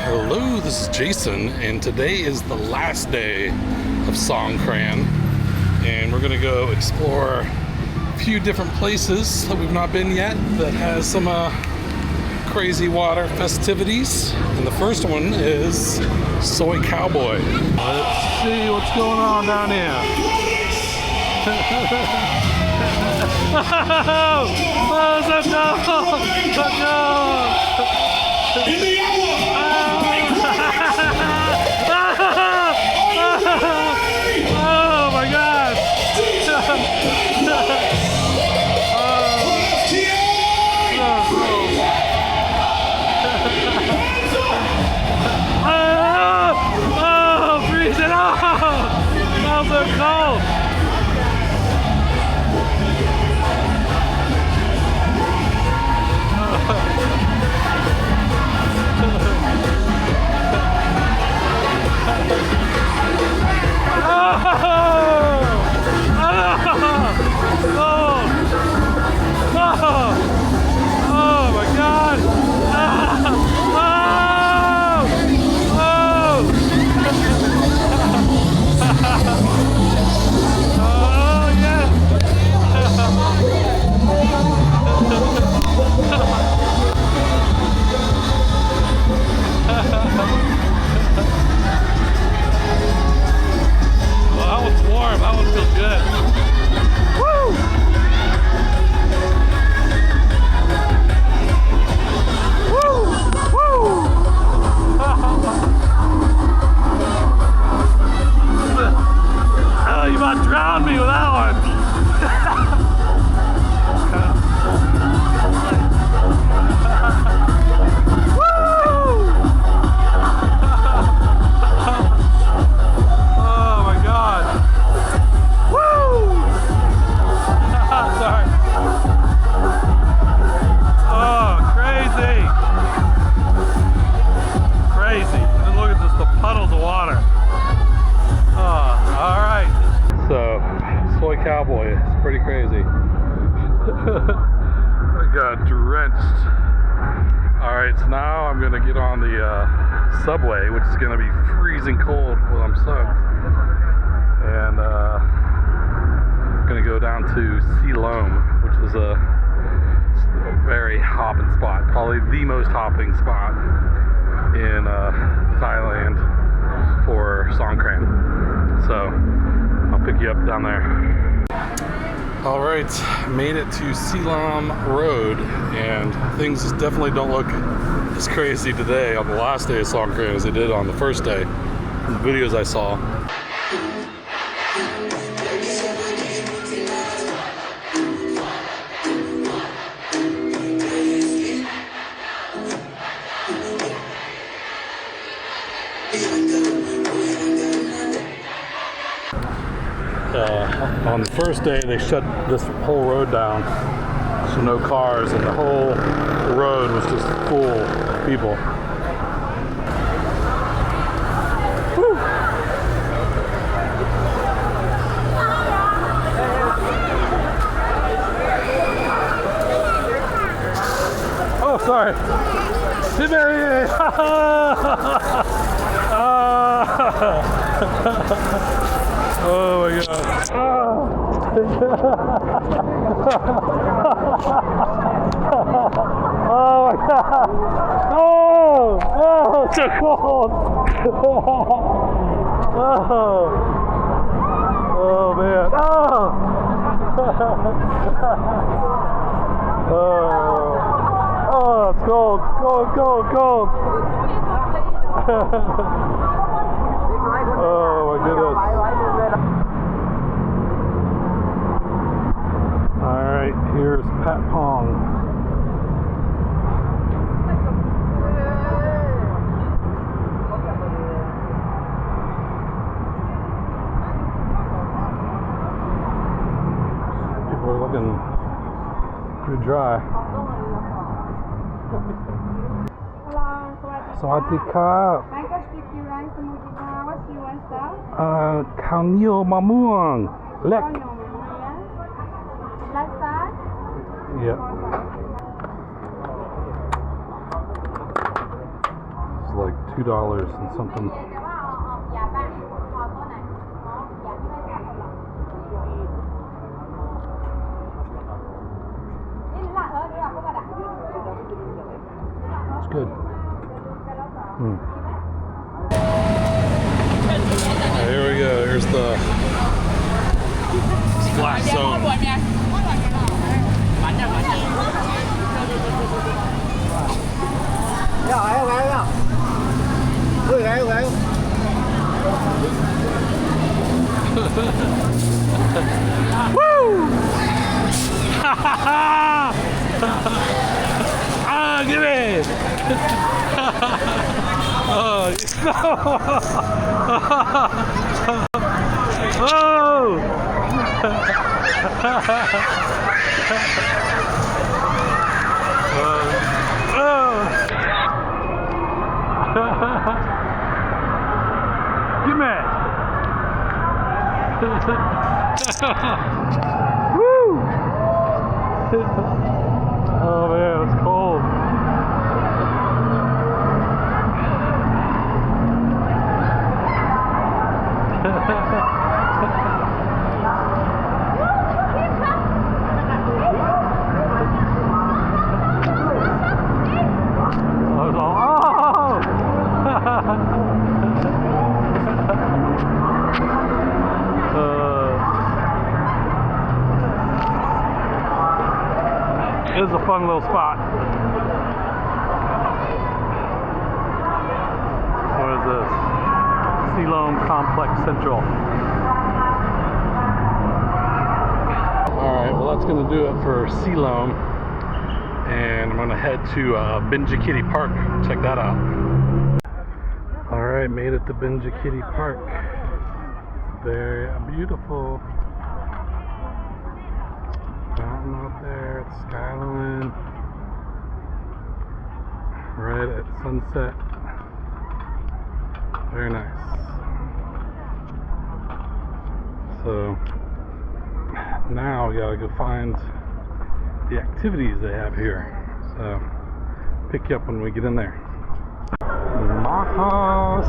Hello, this is Jason, and today is the last day of Songkran, and we're gonna go explore a few different places that we've not been yet that has some crazy water festivities. And the first one is Soi Cowboy. Let's see what's going on down here. Oh, let's oh my God! Oh, freezing! Oh, so cold! Soi Cowboy, it's pretty crazy. I got drenched. Alright, so now I'm gonna get on the subway, which is gonna be freezing cold while I'm soaked. And I'm gonna go down to Caleom, which is a very hopping spot, probably the most hopping spot in Thailand for Songkran. So I'll pick you up down there. All right, made it to Caleom Road, and things definitely don't look as crazy today on the last day of Songkran as they did on the first day, from the videos I saw. On the first day, they shut this whole road down, so no cars, and the whole road was just full of people. Woo. Oh, sorry. Oh my God. Oh my God. Oh, so cold. Oh man. Oh, it's cold. Cold. Oh my goodness. Alright, here's Pat Pong. People are looking pretty dry. Sawadee-ka. What do you want, sir? Caleom mamung. Lek. Last time? Yeah. like $2 and something. It's good. Here we go. Here's the splash zone. Woo! Ah, give it! Oh, no! Oh! Give me! Woo! Oh man, it's cold. It is a fun little spot. What is this? Caleom Complex Central. Alright, well that's going to do it for Caleom. And I'm going to head to Benjakitti Park. Check that out. Alright, made it to Benjakitti Park. Very beautiful. Mountain out there at Skyline. Right at sunset. Very nice. So now we gotta go find the activities they have here. So pick you up when we get in there.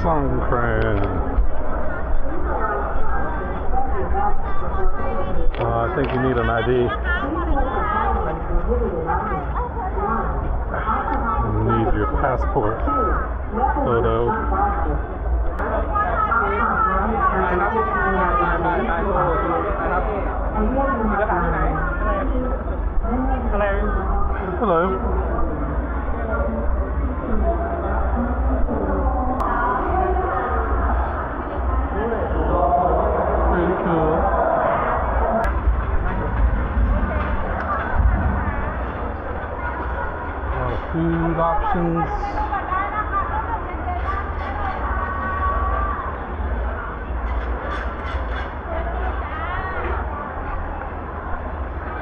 Songkran. I think you need an ID. You need your passport photo. Hello. Pretty cool. Food options.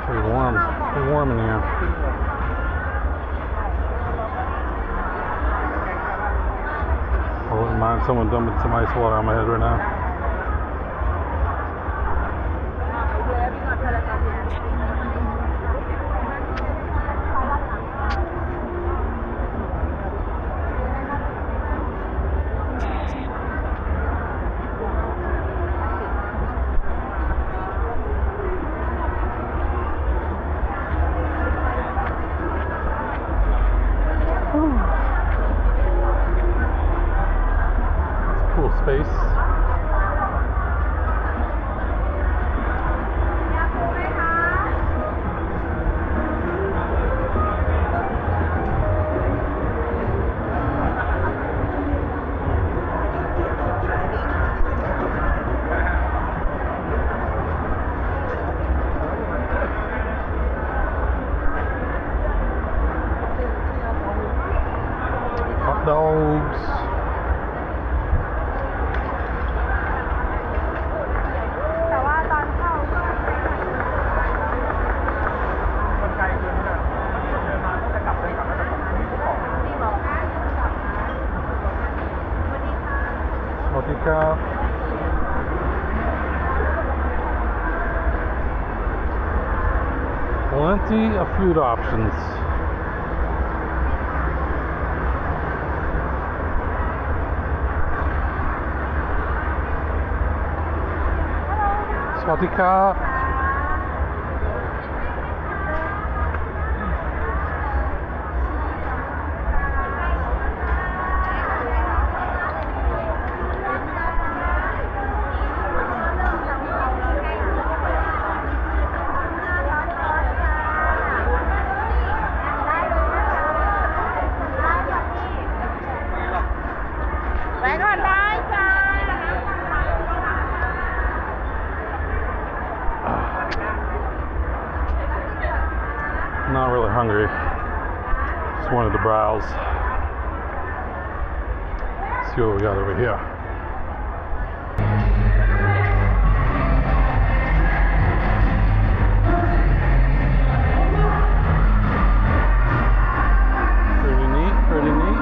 Pretty warm. Pretty warm in here. I wouldn't mind someone dumping some ice water on my head right now. Space. Hot dogs. Plenty of food options. วัสดีครับ Not really hungry. Just wanted to browse. See what we got over here. Pretty neat, pretty neat.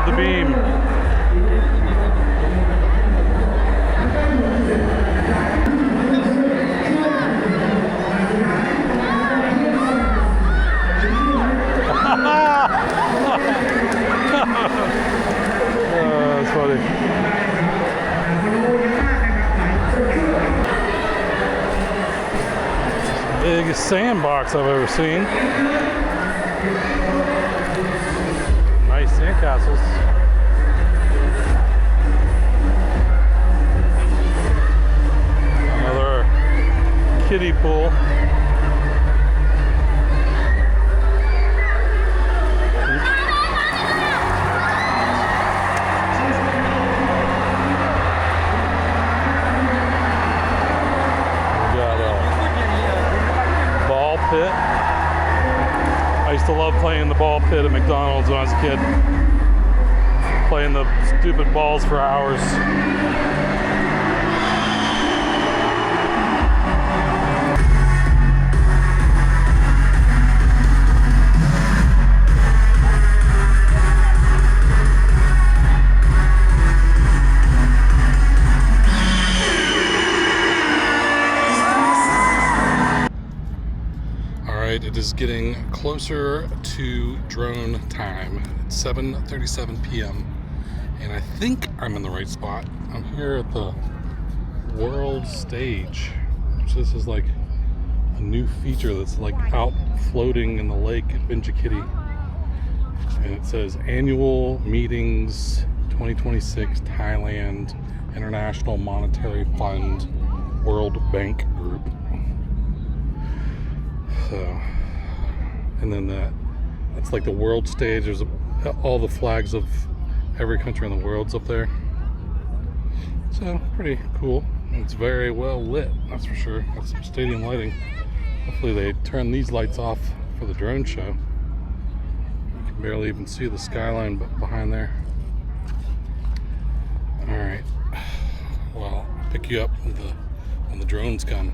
The beam. That's funny. Biggest sandbox I've ever seen. Nice sandcastles. Another kiddie pool. Pit. I used to love playing the ball pit at McDonald's when I was a kid. Playing the stupid balls for hours. It is getting closer to drone time. It's 7:37 p.m. and I think I'm in the right spot. I'm here at the world stage, which this is like a new feature that's like out floating in the lake at Benjakitti. And it says Annual Meetings 2026 Thailand International Monetary Fund World Bank Group. So, and then that's like the world stage. There's all the flags of every country in the world's up there. So pretty cool. And it's very well lit, that's for sure. Got some stadium lighting. Hopefully they turn these lights off for the drone show. You can barely even see the skyline behind there. All right. Well, I'll pick you up when the drones come.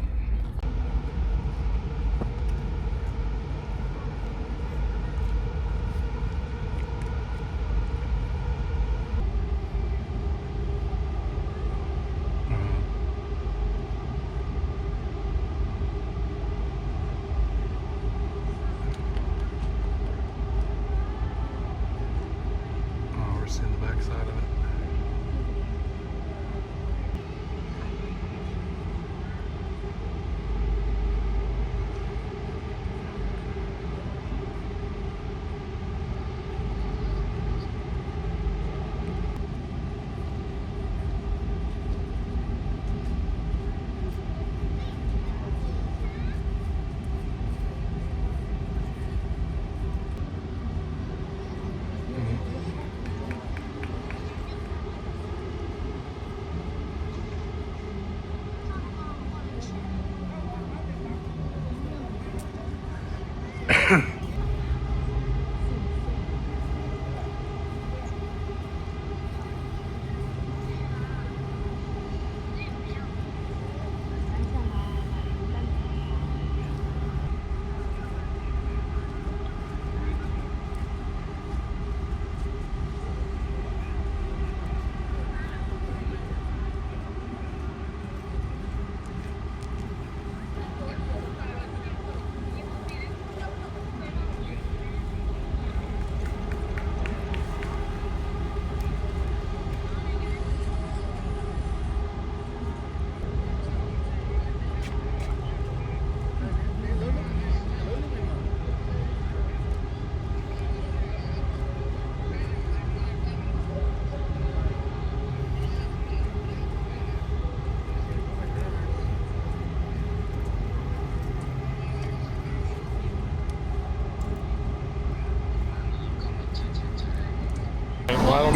Side of it.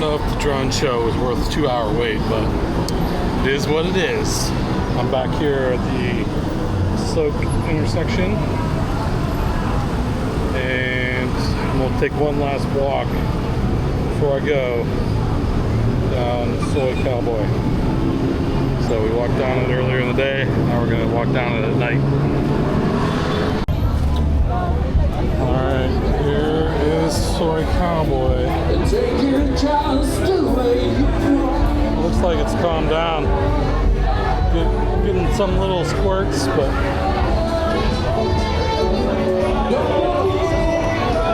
don't know if the drone show is worth a 2-hour wait, but it is what it is. I'm back here at the Soak intersection, and I'm going to take one last walk before I go down Soi Cowboy. So we walked down it earlier in the day, now we're going to walk down it at night. Alright, here is Soi Cowboy. Looks like it's calmed down. Getting some little squirts, but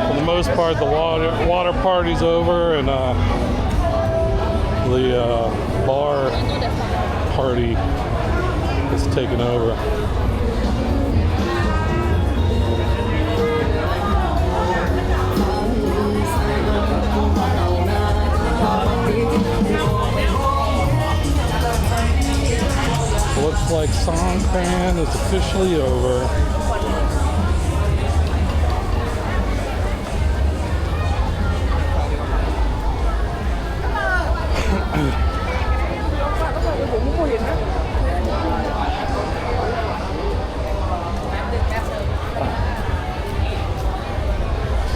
for the most part the water party's over, and the bar party is taken over. Looks like Songkran is officially over.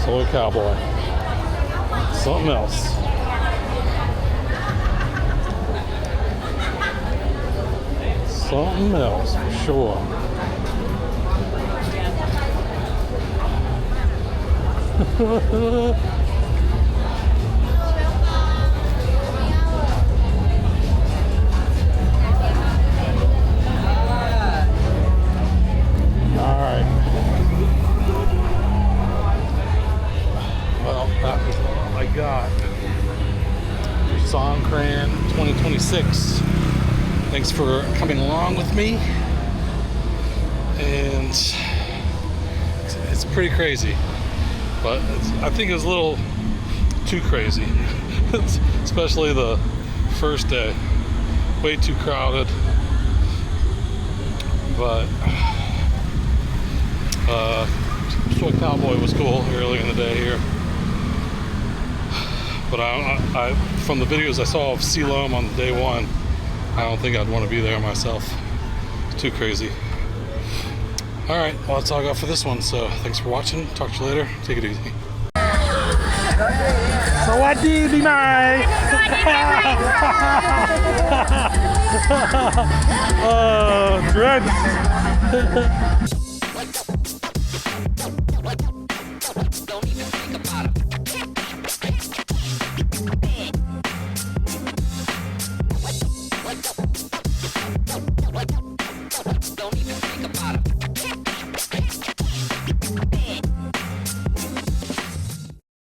Soi Cowboy. Something else. Something else for sure. Alright. Well, that was all I got for Songkran 2026. Thanks for coming along with me, and it's pretty crazy, but I think it was a little too crazy, especially the first day, way too crowded, but Soi Cowboy was cool earlier in the day here, but I from the videos I saw of Silom on day one, I don't think I'd want to be there myself. It's too crazy. Alright, well that's all I got for this one, so thanks for watching. Talk to you later. Take it easy. Sawadee bimai! Oh, drenched!